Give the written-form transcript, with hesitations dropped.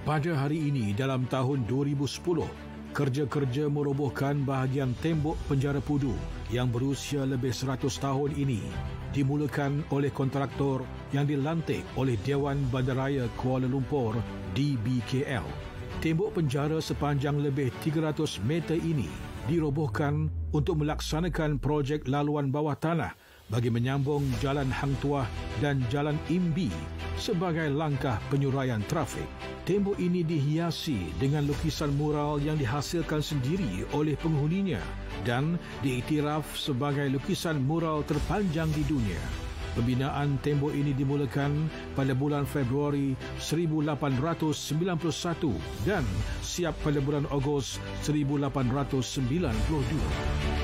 Pada hari ini dalam tahun 2010, kerja-kerja merobohkan bahagian tembok penjara Pudu yang berusia lebih 100 tahun ini dimulakan oleh kontraktor yang dilantik oleh Dewan Bandaraya Kuala Lumpur DBKL. Tembok penjara sepanjang lebih 300 meter ini dirobohkan untuk melaksanakan projek laluan bawah tanah bagi menyambung Jalan Hang Tuah dan Jalan Imbi sebagai langkah penyuraian trafik. Tembok ini dihiasi dengan lukisan mural yang dihasilkan sendiri oleh penghuninya dan diiktiraf sebagai lukisan mural terpanjang di dunia. Pembinaan tembok ini dimulakan pada bulan Februari 1891 dan siap pada bulan Ogos 1892.